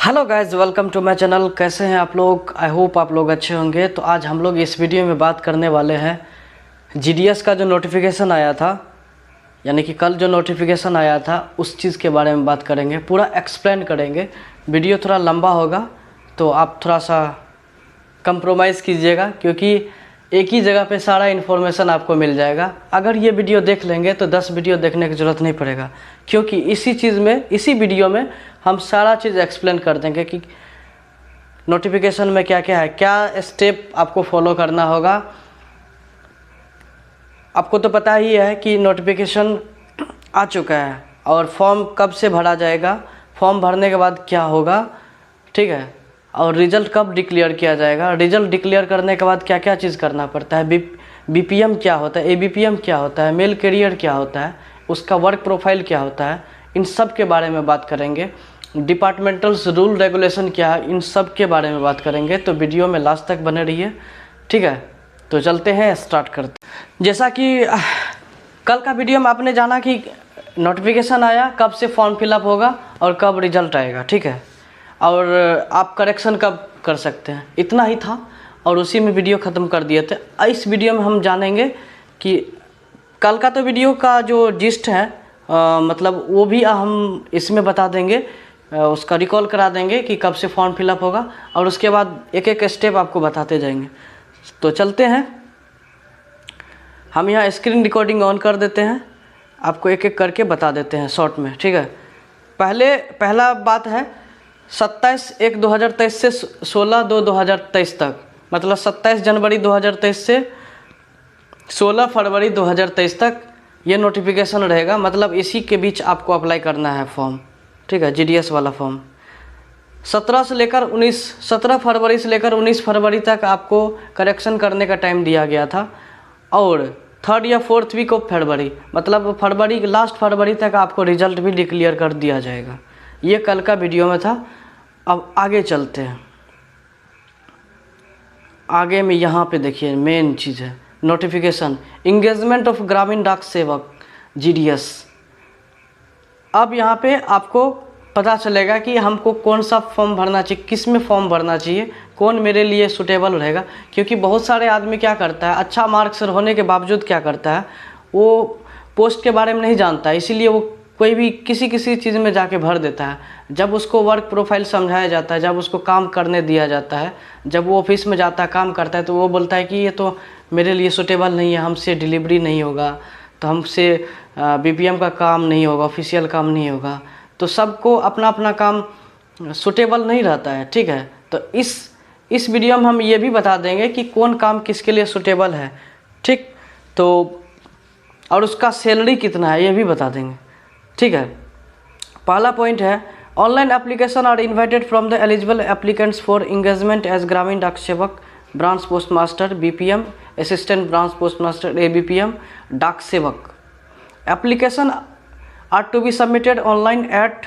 Hello guys, welcome to my channel. कैसे हैं आप लोग? आई होप आप लोग अच्छे होंगे। तो आज हम लोग इस वीडियो में बात करने वाले हैं जीडीएस का जो नोटिफिकेशन आया था, यानी कि कल जो नोटिफिकेशन आया था उस चीज़ के बारे में बात करेंगे, पूरा एक्सप्लेन करेंगे। वीडियो थोड़ा लंबा होगा तो आप थोड़ा सा कंप्रोमाइज़ कीजिएगा, क्योंकि एक ही जगह पे सारा इन्फॉर्मेशन आपको मिल जाएगा। अगर ये वीडियो देख लेंगे तो 10 वीडियो देखने की ज़रूरत नहीं पड़ेगा, क्योंकि इसी वीडियो में हम सारा चीज़ एक्सप्लेन कर देंगे कि नोटिफिकेशन में क्या क्या है, क्या स्टेप आपको फॉलो करना होगा। आपको तो पता ही है कि नोटिफिकेशन आ चुका है और फॉर्म कब से भरा जाएगा, फॉर्म भरने के बाद क्या होगा, ठीक है, और रिज़ल्ट कब डिक्लेयर किया जाएगा। रिज़ल्ट डिक्लेयर करने के बाद क्या क्या चीज़ करना पड़ता है, बीपीएम क्या होता है, एबीपीएम क्या होता है, मेल कैरियर क्या होता है, उसका वर्क प्रोफाइल क्या होता है, इन सब के बारे में बात करेंगे। डिपार्टमेंटल्स रूल रेगुलेशन क्या है, इन सब के बारे में बात करेंगे। तो वीडियो में लास्ट तक बने रहिए, ठीक है। तो चलते हैं, स्टार्ट करते हैं। जैसा कि कल का वीडियो में आपने जाना कि नोटिफिकेशन आया, कब से फॉर्म फिलअप होगा और कब रिजल्ट आएगा, ठीक है, और आप करेक्शन कब कर सकते हैं, इतना ही था और उसी में वीडियो ख़त्म कर दिए थे। इस वीडियो में हम जानेंगे कि कल का तो वीडियो का जो जिस्ट है मतलब वो भी हम इसमें बता देंगे, उसका रिकॉल करा देंगे कि कब से फॉर्म फिलअप होगा, और उसके बाद एक एक स्टेप आपको बताते जाएंगे। तो चलते हैं, हम यहाँ स्क्रीन रिकॉर्डिंग ऑन कर देते हैं, आपको एक एक करके बता देते हैं शॉर्ट में, ठीक है। पहला बात है 27/1/2023 से 16/2/2023 तक, मतलब 27 जनवरी 2023 से 16 फरवरी 2023 तक ये नोटिफिकेशन रहेगा। मतलब इसी के बीच आपको अप्लाई करना है फॉर्म, ठीक है, जीडीएस वाला फॉर्म। 17 फरवरी से लेकर 19 फरवरी तक आपको करेक्शन करने का टाइम दिया गया था, और 3rd या 4th वीक ऑफ फरवरी, मतलब लास्ट फरवरी तक आपको रिजल्ट भी डिक्लेयर कर दिया जाएगा। ये कल का वीडियो में था। अब आगे चलते हैं। आगे में यहाँ पे देखिए मेन चीज़ है नोटिफिकेशन, इंगेजमेंट ऑफ ग्रामीण डाक सेवक जीडीएस। अब यहाँ पे आपको पता चलेगा कि हमको कौन सा फॉर्म भरना चाहिए, किस में फॉर्म भरना चाहिए, कौन मेरे लिए सूटेबल रहेगा। क्योंकि बहुत सारे आदमी क्या करता है, अच्छा मार्क्स होने के बावजूद क्या करता है, वो पोस्ट के बारे में नहीं जानता है, इसीलिए वो कोई भी किसी चीज़ में जाके भर देता है। जब उसको वर्क प्रोफाइल समझाया जाता है, जब उसको काम करने दिया जाता है, जब वो ऑफिस में जाता है, काम करता है, तो वो बोलता है कि ये तो मेरे लिए सूटेबल नहीं है, हमसे डिलीवरी नहीं होगा, तो हमसे बीपीएम का काम नहीं होगा, ऑफिशियल काम नहीं होगा। तो सबको अपना अपना काम सूटेबल नहीं रहता है, ठीक है। तो इस वीडियो में हम ये भी बता देंगे कि कौन काम किसके लिए सूटेबल है, ठीक। तो और उसका सैलरी कितना है ये भी बता देंगे, ठीक है। पहला पॉइंट है, online application are invited from the eligible applicants for engagement as Gramin Dak Sevak, branch post master BPM, assistant branch post master ABPM, Dak Sevak. Application are to be submitted online at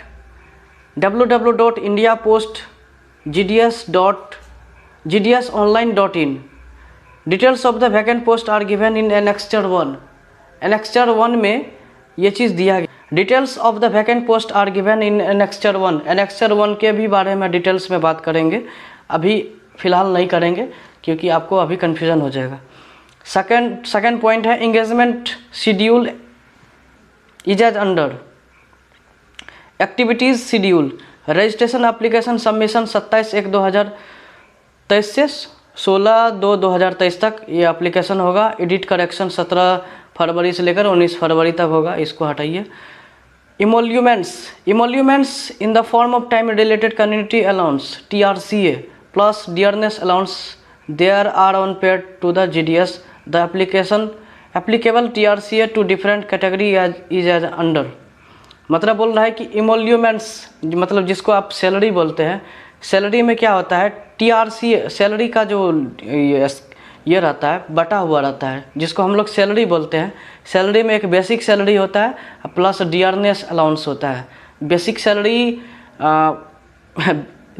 www.indiapost.gdsonline.in. Details of the vacant post are given in annexure 1। Annexure 1 में ये चीज़ दिया गया। Details of the vacant post are given in annexure 1। Annexure 1 के भी बारे में details में बात करेंगे, अभी फ़िलहाल नहीं करेंगे क्योंकि आपको अभी कन्फ्यूज़न हो जाएगा। सेकेंड पॉइंट है, engagement schedule is as under. Activities schedule, registration application submission 27/1/2023 से 16/2/2023 तक ये एप्लीकेशन होगा। एडिट करेक्शन 17 फरवरी से लेकर 19 फरवरी तक होगा, इसको हटाइए। Emoluments in the form of time related community allowance TRCA plus dearness allowance there are on paid to the GDS। The applicable TRCA to different category is as under. मतलब बोल रहा है कि इमोल्यूमेंट्स, मतलब जिसको आप सैलरी बोलते हैं, सैलरी में क्या होता है, TRCA सैलरी का जो ये रहता है, बटा हुआ रहता है, जिसको हम लोग सैलरी बोलते हैं। सैलरी में एक बेसिक सैलरी होता है प्लस डियरनेस अलाउंस होता है। बेसिक सैलरी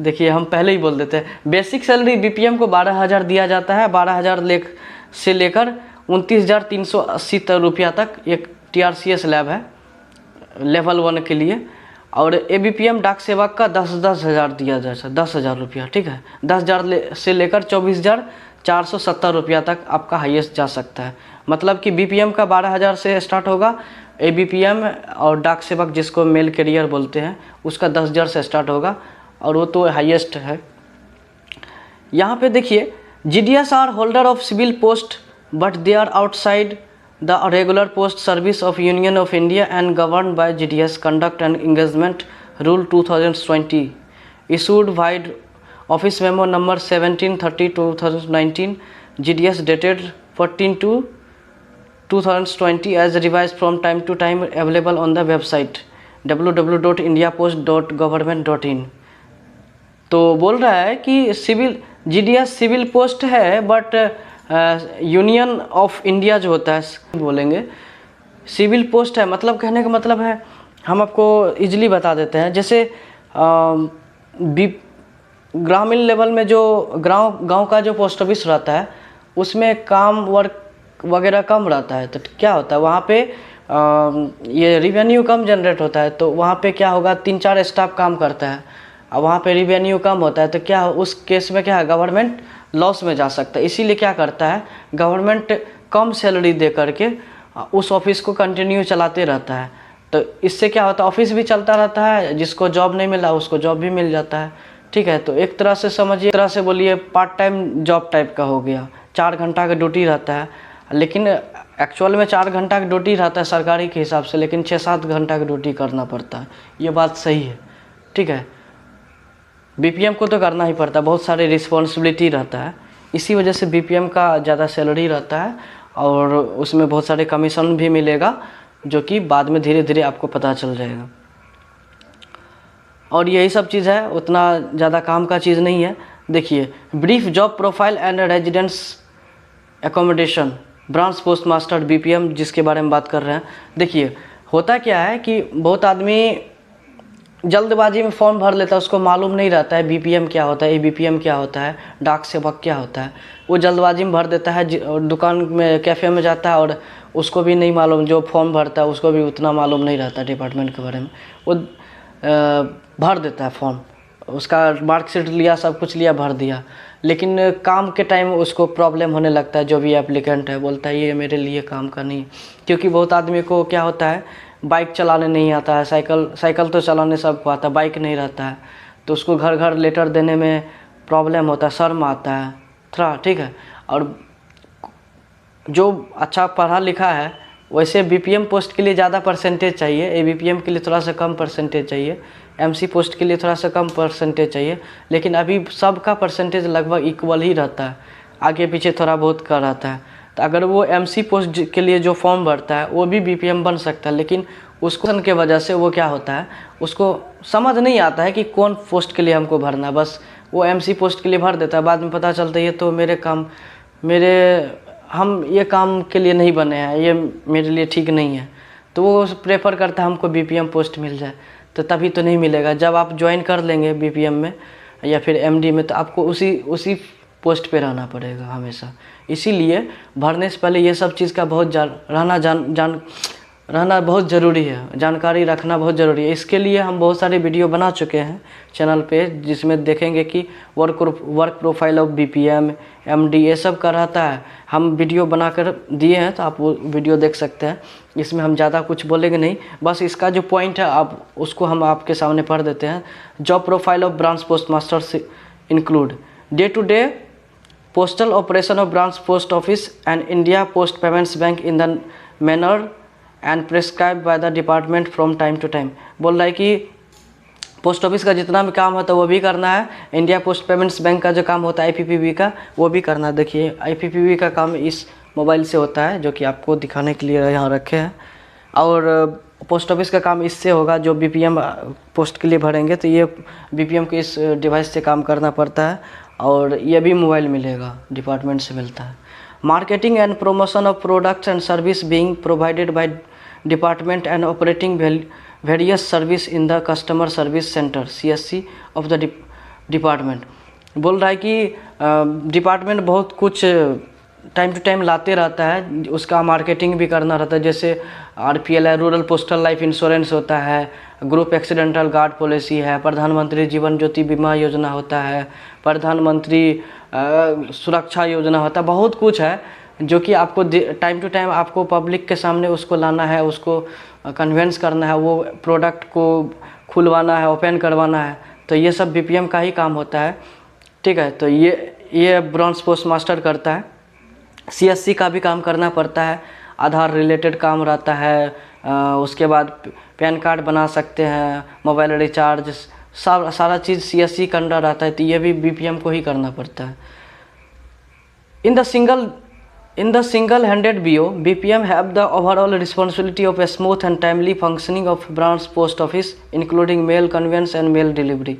देखिए हम पहले ही बोल देते हैं, बेसिक सैलरी बीपीएम को 12,000 दिया जाता है। 12,000 से लेकर 29,380 रुपया तक एक TRCA स्लैब है लेवल 1 के लिए। और ABPM डाक सेवक का 10,000 दिया जाए, 10,000 रुपया, ठीक है। 10,000 से लेकर 24,470 रुपया तक आपका हाईएस्ट जा सकता है। मतलब कि BPM का 12,000 से स्टार्ट होगा, ABPM और डाक सेवक जिसको मेल कैरियर बोलते हैं उसका 10,000 से स्टार्ट होगा, और वो तो हाईएस्ट है। यहाँ पे देखिए, GDS are holder of civil post but they are outside the regular post service of Union of India and governed by GDS Conduct and Engagement Rule 2020 issued by Office Memo number 1730/2019 GDS dated 14/2/2020 as revised from time to time available on the website www.indiapost.government.in। तो बोल रहा है कि GDS civil post है, but union of India जो होता है, बोलेंगे सिविल पोस्ट है। मतलब कहने का मतलब है, हम आपको इजीली बता देते हैं, जैसे ग्रामीण लेवल में जो गांव का जो पोस्ट ऑफिस रहता है उसमें काम वर्क वगैरह कम रहता है, तो क्या होता है वहाँ पे ये रिवेन्यू कम जनरेट होता है। तो वहाँ पे क्या होगा, 3-4 स्टाफ काम करता है, अब वहाँ पे रिवेन्यू कम होता है, तो क्या उस केस में क्या है, गवर्नमेंट लॉस में जा सकता है। इसीलिए क्या करता है, गवर्नमेंट कम सैलरी दे करके उस ऑफिस को कंटिन्यू चलाते रहता है। तो इससे क्या होता है, ऑफिस भी चलता रहता है, जिसको जॉब नहीं मिला उसको जॉब भी मिल जाता है, ठीक है। तो एक तरह से समझिए, एक तरह से बोलिए पार्ट टाइम जॉब टाइप का हो गया। 4 घंटा का ड्यूटी रहता है, लेकिन एक्चुअल में 4 घंटा का ड्यूटी रहता है सरकारी के हिसाब से, लेकिन 6-7 घंटा का ड्यूटी करना पड़ता है। ये बात सही है, ठीक है। BPM को तो करना ही पड़ता है, बहुत सारी रिस्पॉन्सिबिलिटी रहता है, इसी वजह से BPM का ज़्यादा सैलरी रहता है, और उसमें बहुत सारे कमीशन भी मिलेगा, जो कि बाद में धीरे धीरे आपको पता चल जाएगा। और यही सब चीज़ है, उतना ज़्यादा काम का चीज़ नहीं है। देखिए, brief job profile and residence accommodation branch post master BPM जिसके बारे में बात कर रहे हैं। देखिए, होता क्या है कि बहुत आदमी जल्दबाजी में फॉर्म भर लेता है, उसको मालूम नहीं रहता है BPM क्या होता है, ABPM क्या होता है, डाक सेवक क्या होता है। वो जल्दबाजी में भर देता है, दुकान में कैफ़े में जाता है, और उसको भी नहीं मालूम, जो फॉर्म भरता है उसको भी उतना मालूम नहीं रहता डिपार्टमेंट के बारे में। वो भर देता है फॉर्म, उसका मार्कशीट लिया, सब कुछ लिया, भर दिया, लेकिन काम के टाइम उसको प्रॉब्लम होने लगता है। जो भी एप्लीकेंट है बोलता है ये मेरे लिए काम का नहीं, क्योंकि बहुत आदमी को क्या होता है, बाइक चलाने नहीं आता है, साइकिल तो चलाने सबको आता है, बाइक नहीं रहता है, तो उसको घर घर लेटर देने में प्रॉब्लम होता है, शर्म आता है थोड़ा, ठीक है। और जो अच्छा पढ़ा लिखा है, वैसे BPM पोस्ट के लिए ज़्यादा परसेंटेज चाहिए, ABPM के लिए थोड़ा सा कम परसेंटेज चाहिए, MC पोस्ट के लिए थोड़ा सा कम परसेंटेज चाहिए, लेकिन अभी सबका परसेंटेज लगभग इक्वल ही रहता है, आगे पीछे थोड़ा बहुत का रहता है। तो अगर वो MC पोस्ट के लिए जो फॉर्म भरता है वो भी BPM बन सकता है, लेकिन उसको के वजह से वो क्या होता है, उसको समझ नहीं आता है कि कौन पोस्ट के लिए हमको भरना है, बस वो MC पोस्ट के लिए भर देता है। बाद में पता चलता है ये तो हम ये काम के लिए नहीं बने हैं, ये मेरे लिए ठीक नहीं है, तो वो प्रेफर करता है हमको BPM पोस्ट मिल जाए। तो तभी तो नहीं मिलेगा, जब आप ज्वाइन कर लेंगे BPM में या फिर MD में, तो आपको उसी पोस्ट पे रहना पड़ेगा हमेशा। इसीलिए भरने से पहले ये सब चीज़ का बहुत रहना बहुत ज़रूरी है, जानकारी रखना बहुत ज़रूरी है। इसके लिए हम बहुत सारे वीडियो बना चुके हैं चैनल पे, जिसमें देखेंगे कि work profile of BPM, MD ये सब का रहता है, हम वीडियो बनाकर दिए हैं, तो आप वो वीडियो देख सकते हैं। इसमें हम ज़्यादा कुछ बोलेंगे नहीं, बस इसका जो पॉइंट है आप उसको हम आपके सामने पढ़ देते हैं। Job profile of branch post masters include day to day postal operation of branch post office and India Post Payments Bank in the manner and prescribed by the department from time to time। बोल रहा है कि post office का जितना भी काम होता है वो भी करना है, इंडिया पोस्ट पेमेंट्स बैंक का जो काम होता है IPPB का वो भी करना है। देखिए, IPPB का काम इस मोबाइल से होता है, जो कि आपको दिखाने के लिए यहाँ रखे हैं, और पोस्ट ऑफिस का काम इससे होगा, जो BPM पोस्ट के लिए भरेंगे तो ये BPM के इस डिवाइस से काम करना पड़ता है, और ये भी मोबाइल मिलेगा, डिपार्टमेंट से मिलता है। Marketing and promotion of products and service being provided by department and operating various service in the customer service centre CSC of the department. बोल रहा है कि डिपार्टमेंट बहुत कुछ टाइम टू टाइम लाते रहता है, उसका मार्केटिंग भी करना रहता है, जैसे RPL है, रूरल पोस्टल लाइफ इंश्योरेंस होता है, ग्रुप एक्सीडेंटल गार्ड पॉलिसी है, प्रधानमंत्री जीवन ज्योति बीमा योजना होता है, प्रधानमंत्री सुरक्षा योजना होता है, बहुत कुछ है जो कि आपको टाइम टू टाइम आपको पब्लिक के सामने उसको लाना है, उसको कन्विंस करना है, वो प्रोडक्ट को खुलवाना है, ओपन करवाना है। तो ये सब बीपीएम का ही काम होता है, ठीक है। तो ये ब्रांच पोस्ट मास्टर करता है। सीएससी का भी काम करना पड़ता है, आधार रिलेटेड काम रहता है, उसके बाद पैन कार्ड बना सकते हैं, मोबाइल रिचार्ज, सारा चीज़ सीएससी का अंडर आता है। तो ये भी बीपीएम को ही करना पड़ता है। In the single-handed BO, BPM have the overall responsibility of a smooth and timely functioning of branch post office, including mail conveyance and mail delivery।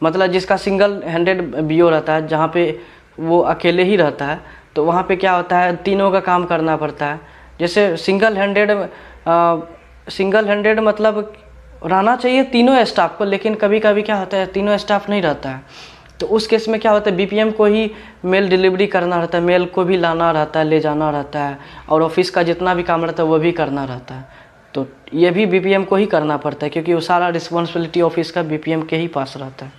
मतलब जिसका सिंगल हैंडेड BO रहता है, जहाँ पे वो अकेले ही रहता है, तो वहाँ पे क्या होता है, तीनों का काम करना पड़ता है। जैसे सिंगल हैंडेड मतलब रहना चाहिए तीनों स्टाफ को, लेकिन कभी कभी क्या होता है तीनों स्टाफ नहीं रहता है। तो उस केस में क्या होता है, बीपीएम को ही मेल डिलीवरी करना रहता है, मेल को भी लाना रहता है, ले जाना रहता है, और ऑफिस का जितना भी काम रहता है वो भी करना रहता है। तो ये भी बीपीएम को ही करना पड़ता है, क्योंकि वो सारा रिस्पॉन्सिबिलिटी ऑफिस का बीपीएम के ही पास रहता है।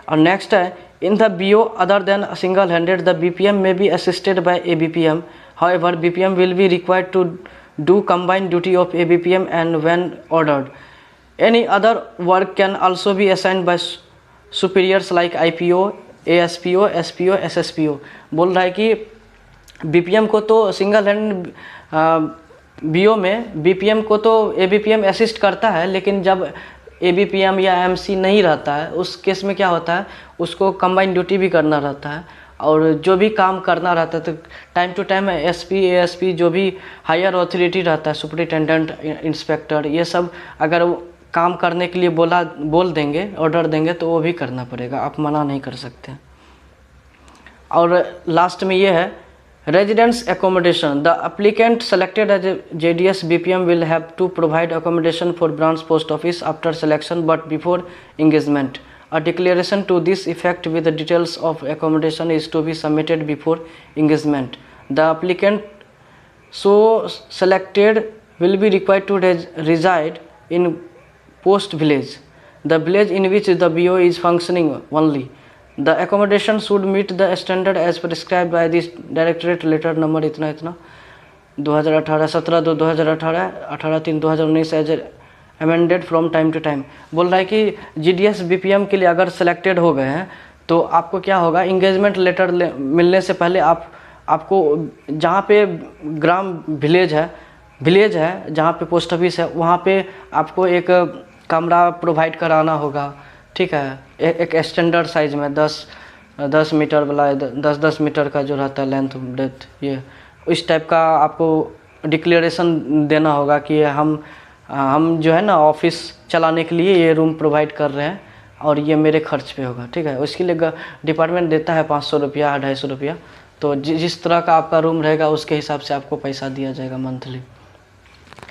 और नेक्स्ट है, in the BO other than single handed the BPM में be assisted by a BPM, however BPM will be required to do combined duty of a BPM and when ordered any other work can also be assigned by superiors like IPO, ASPO, SPO, SSPO. बोल रहा है कि BPM को तो single hand BO में BPM को तो ABPM assist करता है, लेकिन जब एबीपीएम या एमसी नहीं रहता है उस केस में क्या होता है, उसको कंबाइन ड्यूटी भी करना रहता है, और जो भी काम करना रहता है तो time to time SP, ASP, जो भी हायर अथॉरिटी रहता है, सुपरिटेंडेंट, इंस्पेक्टर, ये सब अगर काम करने के लिए बोल देंगे, ऑर्डर देंगे, तो वो भी करना पड़ेगा, आप मना नहीं कर सकते। और लास्ट में ये है, residence accommodation. The applicant selected as GDS BPM will have to provide accommodation for branch post office after selection but before engagement. A declaration to this effect with the details of accommodation is to be submitted before engagement. The applicant so selected will be required to reside in post village, the village in which the BO is functioning only. The accommodation should meet the standard as prescribed by this directorate letter number इतना 2018 17/2/2018 18/3/2019 as amended from time to time. बोल रहा है कि GDS BPM के लिए अगर selected हो गए हैं तो आपको क्या होगा, इंगेजमेंट लेटर मिलने से पहले आपको जहाँ पे ग्राम विलेज है जहाँ पे पोस्ट ऑफिस है, वहाँ पे आपको एक कमरा प्रोवाइड कराना होगा, ठीक है। एक स्टैंडर्ड साइज़ में 10 मीटर वाला, 10 मीटर का जो रहता है लेंथ ब्रेथ, ये इस टाइप का आपको डिक्लेरेशन देना होगा कि हम जो है ना ऑफिस चलाने के लिए ये रूम प्रोवाइड कर रहे हैं और ये मेरे खर्च पे होगा, ठीक है। उसके लिए डिपार्टमेंट देता है 500 रुपया, 250 रुपया। तो जिस तरह का आपका रूम रहेगा उसके हिसाब से आपको पैसा दिया जाएगा मंथली।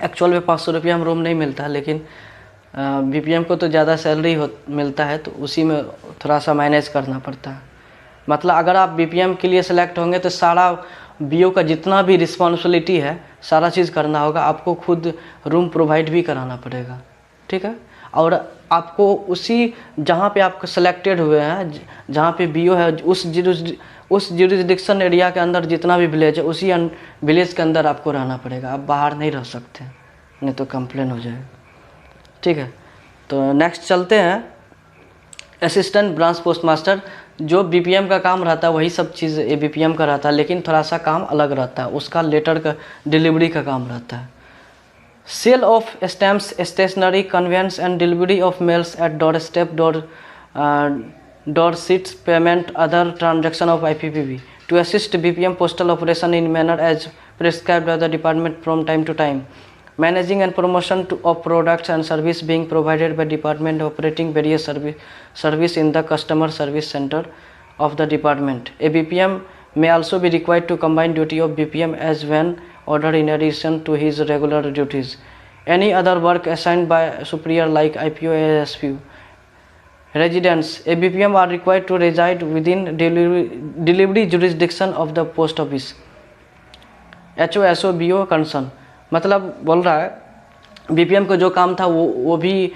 एक्चुअल में 500 रुपया में रूम नहीं मिलता, लेकिन बीपीएम को तो ज़्यादा सैलरी मिलता है, तो उसी में थोड़ा सा मैनेज करना पड़ता है। मतलब अगर आप बीपीएम के लिए सेलेक्ट होंगे तो सारा बीओ का जितना भी रिस्पॉन्सिबिलिटी है सारा चीज़ करना होगा, आपको खुद रूम प्रोवाइड भी कराना पड़ेगा, ठीक है। और आपको उसी जहाँ पे आप सेलेक्टेड हुए हैं, जहाँ पे बीओ है, उस जुरिस्डिक्शन एरिया के अंदर जितना भी विलेज है उसी विलेज के अंदर आपको रहना पड़ेगा, आप बाहर नहीं रह सकते, नहीं तो कंप्लेन हो जाएगा, ठीक है। तो नेक्स्ट चलते हैं, असिस्टेंट ब्रांच पोस्ट मास्टर। जो बीपीएम का काम रहता है वही सब चीज़ एबीपीएम का रहता है, लेकिन थोड़ा सा काम अलग रहता है, उसका लेटर का डिलीवरी का काम रहता है। Sale of stamps, stationery, conveyance and delivery of mails at doorstep, door seats, payment, other transaction of IPPB to assist BPM postal operation in manner as prescribed by the department from time to time. Managing and promotion of products and service being provided by department, operating various service in the customer service center of the department. A BPM may also be required to combine duty of BPM as when ordered in addition to his regular duties. Any other work assigned by superior like IPO, ASPO. Residents, A BPM are required to reside within delivery jurisdiction of the post office. HO, SO, BO concern। मतलब बोल रहा है BPM को जो काम था वो भी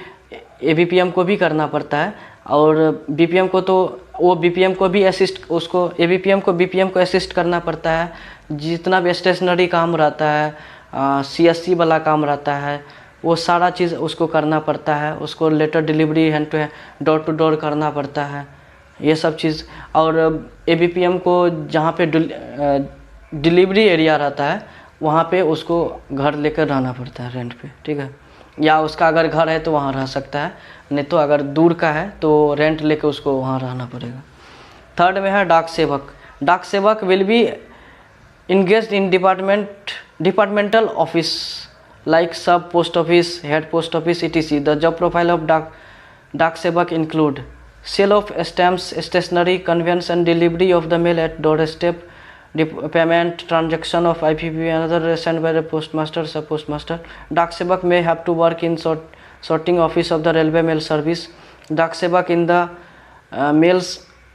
एबीपीएम को भी करना पड़ता है। और बीपीएम को तो वो बीपीएम को भी असिस्ट, उसको एबीपीएम को बीपीएम को असिस्ट करना पड़ता है। जितना भी स्टेशनरी काम रहता है, सीएससी वाला काम रहता है, वो सारा चीज़ उसको करना पड़ता है। उसको letter delivery hand to hand door to door करना पड़ता है, ये सब चीज़। और एबीपीएम को जहाँ पे डिलीवरी एरिया रहता है वहाँ पे उसको घर लेकर रहना पड़ता है रेंट पे, ठीक है। या उसका अगर घर है तो वहाँ रह सकता है, नहीं तो अगर दूर का है तो रेंट लेके उसको वहाँ रहना पड़ेगा। थर्ड में है डाक सेवक। डाक सेवक will be engaged in departmental office like sub post office, head post office, etc. The job profile of dak sevak include sale of stamps, stationery, conveyance and delivery of the mail at doorstep, payment transaction of IPP and other sent by the postmaster, sub postmaster. Dak sevak may have to work in sorting office of the railway mail service. Dak sevak in the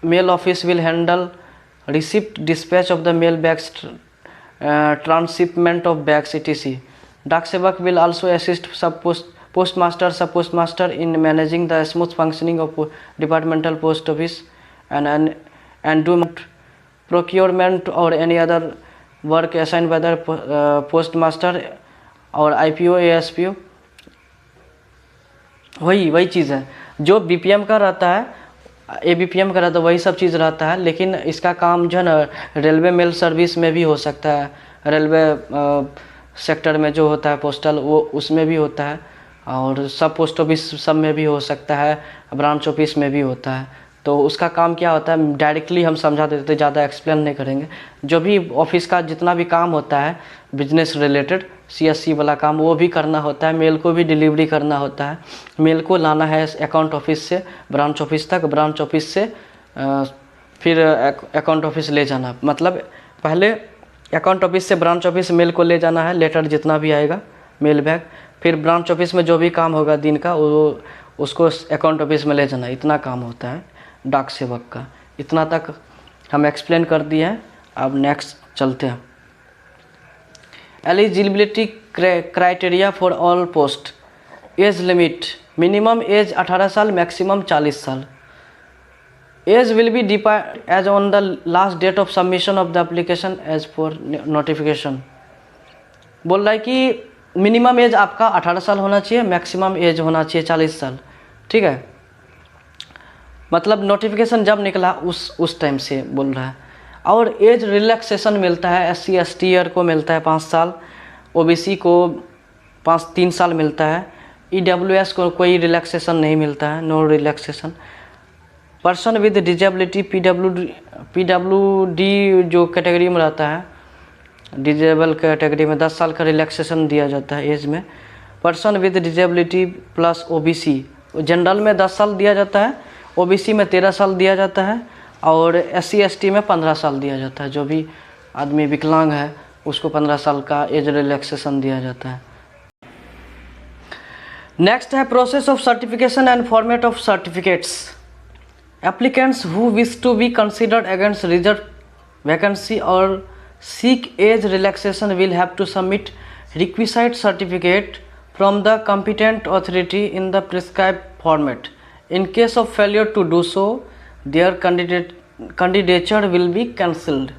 mail office will handle receipt, dispatch of the mail bags, transshipment of bags, etc. Dak sevak will also assist postmaster, sub postmaster in managing the smooth functioning of departmental post office and do procurement or any other work assigned by the postmaster और IPO ASPO। वही चीज़ है जो BPM का रहता है, ABPM का रहता है, वही सब चीज़ रहता है। लेकिन इसका काम जो है ना रेलवे मेल सर्विस में भी हो सकता है, रेलवे सेक्टर में जो होता है पोस्टल वो उसमें भी होता है, और सब पोस्ट ऑफिस सब में भी हो सकता है, ब्रांच ऑफिस में भी होता है। तो उसका काम क्या होता है डायरेक्टली हम समझा देते, ज़्यादा एक्सप्लेन नहीं करेंगे। जो भी ऑफिस का जितना भी काम होता है बिजनेस रिलेटेड सीएससी वाला काम वो भी करना होता है, मेल को भी डिलीवरी करना होता है। मेल को लाना है अकाउंट ऑफिस से ब्रांच ऑफिस तक, ब्रांच ऑफिस से फिर अकाउंट ऑफिस ले जाना, मतलब पहले अकाउंट ऑफिस से ब्रांच ऑफिस मेल को ले जाना है, लेटर जितना भी आएगा मेल बैग, फिर ब्रांच ऑफिस में जो भी काम होगा दिन का वो उसको अकाउंट ऑफिस में ले जाना। इतना काम होता है डाक सेवक का। इतना तक हम एक्सप्लेन कर दिए हैं। अब नेक्स्ट चलते हैं। Eligibility criteria for all post. Age limit minimum age 18 साल, मैक्सिमम 40 साल। Age will be defined as on the last date of submission of the application as for notification. बोल रहा है कि मिनिमम एज आपका 18 साल होना चाहिए, मैक्सिमम एज होना चाहिए 40 साल, ठीक है। मतलब नोटिफिकेशन जब निकला उस टाइम से बोल रहा है। और एज रिलैक्सेशन मिलता है, SC ST ईयर को मिलता है 5 साल, OBC को 3 साल मिलता है, EWS को कोई रिलैक्सेशन नहीं मिलता है, no relaxation. Person with disability PWD जो कैटेगरी में रहता है, डिजेबल कैटेगरी में 10 साल का रिलैक्सेशन दिया जाता है एज में। Person with disability plus OBC general में 10 साल दिया जाता है, OBC में 13 साल दिया जाता है, और SC ST में 15 साल दिया जाता है। जो भी आदमी विकलांग है उसको 15 साल का एज रिलैक्सेशन दिया जाता है। नेक्स्ट है process of certification and format of certificates. Applicants who wish to be considered against reserve vacancy or seek age relaxation will have to submit requisite certificate from the competent authority in the prescribed format. In case of failure to do so, their candidature will be cancelled.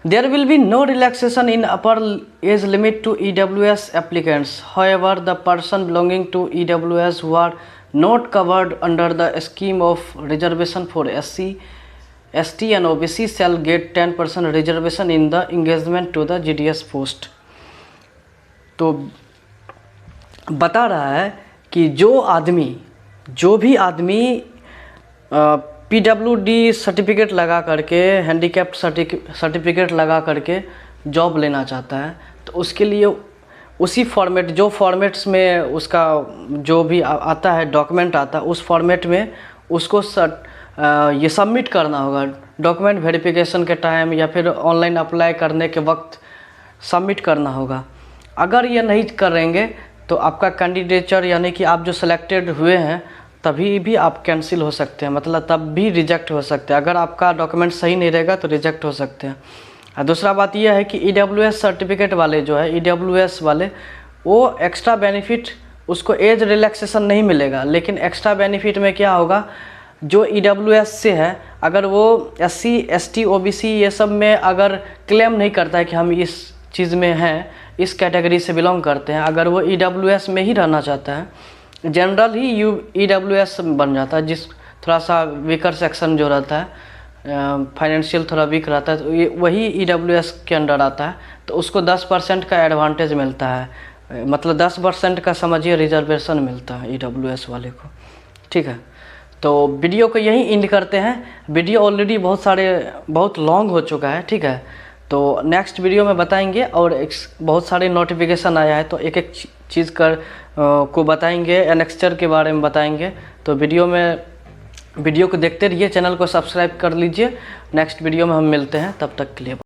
There will be no relaxation in upper age limit to EWS applicants. However, the person belonging to EWS who are not covered under the scheme of reservation for SC, ST and OBC shall get 10% reservation in the engagement to the GDS post. तो बता रहा है कि जो भी आदमी PWD certificate लगा करके, हैंडीकैप्ड सर्टिफिकेट लगा करके जॉब लेना चाहता है, तो उसके लिए उसी फॉर्मेट, जो फॉर्मेट्स में उसका जो भी आता है डॉक्यूमेंट आता है, उस फॉर्मेट में उसको ये सबमिट करना होगा। डॉक्यूमेंट वेरिफिकेशन के टाइम या फिर ऑनलाइन अप्लाई करने के वक्त सबमिट करना होगा। अगर ये नहीं करेंगे तो आपका कैंडिडेचर यानी कि आप जो सिलेक्टेड हुए हैं तभी भी आप कैंसिल हो सकते हैं, मतलब तब भी रिजेक्ट हो सकते हैं। अगर आपका डॉक्यूमेंट सही नहीं रहेगा तो रिजेक्ट हो सकते हैं। और दूसरा बात यह है कि EWS सर्टिफिकेट वाले जो है, EWS वाले वो एक्स्ट्रा बेनिफिट उसको एज रिलैक्सेशन नहीं मिलेगा, लेकिन एक्स्ट्रा बेनिफिट में क्या होगा, जो EWS से है अगर वो SC ST OBC ये सब में अगर क्लेम नहीं करता है कि हम इस चीज़ में हैं, इस कैटेगरी से बिलोंग करते हैं, अगर वो EWS में ही रहना चाहता है, जनरल ही EWS बन जाता है, जिस थोड़ा सा वीकर सेक्शन जो रहता है, फाइनेंशियल थोड़ा वीक रहता है, तो ये वही EWS के अंडर आता है, तो उसको 10% का एडवांटेज मिलता है, मतलब 10% का समझिए रिजर्वेशन मिलता है EWS वाले को। ठीक है, तो वीडियो को यहीं एंड करते हैं। वीडियो ऑलरेडी बहुत लॉन्ग हो चुका है। ठीक है, तो नेक्स्ट वीडियो में बताएंगे, और बहुत सारे नोटिफिकेशन आया है तो एक एक चीज़ को बताएंगे, एनेक्स्चर के बारे में बताएंगे। तो वीडियो को देखते रहिए, चैनल को सब्सक्राइब कर लीजिए। नेक्स्ट वीडियो में हम मिलते हैं, तब तक के लिए।